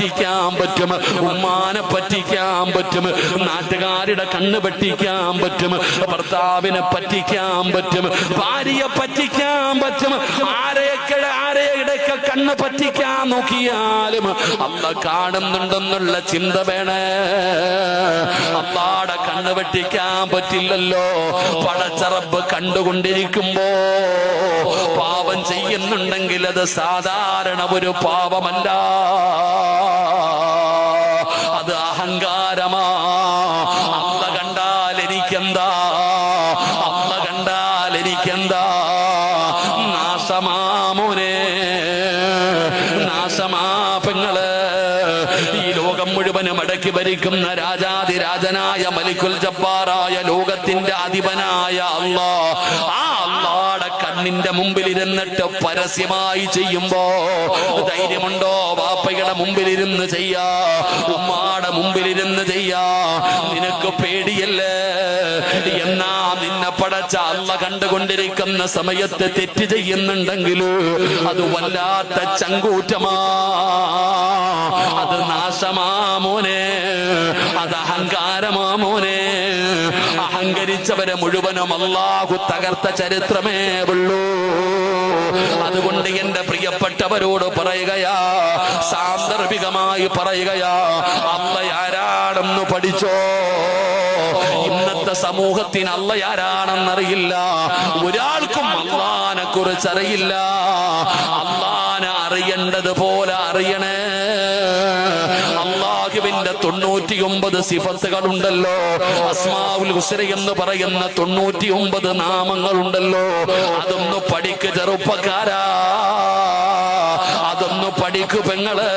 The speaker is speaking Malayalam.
പറ്റിക്കാൻ പറ്റും, ഉമ്മാനെ പറ്റിക്കാൻ പറ്റും, നാട്ടുകാരുടെ കണ്ണ് പറ്റിക്കാൻ പറ്റും, ഭർത്താവിനെ പറ്റിക്കാൻ പറ്റും, ഭാര്യയെ പറ്റിക്കാൻ പറ്റും. ആരെയൊക്കെ കണ്ണ് പറ്റിക്കാൻ നോക്കിയാലും അല്ലാഹ് കാണുന്നുണ്ടെന്നുള്ള ചിന്ത വേണേ. അല്ലാഹുടെ കണ്ണ് വെട്ടിക്കാൻ പറ്റില്ലല്ലോ. പടച്ച റബ്ബ് കണ്ടുകൊണ്ടിരിക്കുമ്പോ പാപം ചെയ്യുന്നുണ്ടെങ്കിൽ അത് സാധാരണ ഒരു പാപമല്ല, അത് അഹങ്കാരമാ. അല്ലാഹ് കണ്ടാൽ എനിക്കെന്താ, അല്ലാഹ് കണ്ടാൽ എനിക്കെന്താ. നാശമാമോനെ, നാശമാ പെങ്ങള്. ഈ ലോകം മുഴുവനും അടക്കി ഭരിക്കുന്ന രാജാതിരാജനായ മലിക്കുൽ ജബ്ബാറായ ലോകത്തിന്റെ അധിപനായ അല്ലാഹ്, ആ അല്ലാഹുടെ കണ്ണിന്റെ മുമ്പിൽ ഇരുന്നിട്ട് പരസ്യമായി ചെയ്യുമ്പോ ധൈര്യമുണ്ടോ? വാപ്പയുടെ മുമ്പിലിരുന്ന് ചെയ്യാ, ഉമ്മാടെ മുമ്പിലിരുന്ന് ചെയ്യാ. നിനക്ക് പേടിയല്ലേ? എന്നാ നിന്നെ പടച്ച അല്ലാഹ് കണ്ടുകൊണ്ടിരിക്കുന്ന സമയത്ത് തെറ്റ് ചെയ്യുന്നുണ്ടെങ്കിൽ അത് വല്ലാത്ത ചങ്കൂറ്റമാ, അത് നാശമാമോനെ, അത് അഹങ്കാരമാമോനെ. അഹങ്കരിച്ചവരെ മുഴുവനും അല്ലാഹു തകർത്ത ചരിത്രമേ ഉള്ളൂ. അതുകൊണ്ട് എന്റെ പ്രിയപ്പെട്ടവരോട് പറയുകയാ, സാന്ദർഭികമായി പറയുകയാ, അല്ലാഹ് ആരാണെന്ന് പഠിച്ചോ. ഇന്നത്തെ സമൂഹത്തിന് അല്ലാഹ് ആരാണെന്നറിയില്ല. ഒരാൾക്കും അല്ലാഹനെ കുറിച്ച് അറിയില്ല. അല്ലാഹനെ അറിയേണ്ടതുപോലെ അറിയണേ. അല്ലാഹുവിന്റെ 99 സിഫത്തുകളുണ്ടല്ലോ, അസ്മാഉൽ ഹുസ്ന എന്ന് പറയുന്ന 99 നാമങ്ങളുണ്ടല്ലോ. അതൊന്ന് പഠിക്ക് ചെറുപ്പക്കാരാ, അതൊന്ന് പഠിക്കു പെങ്ങള്.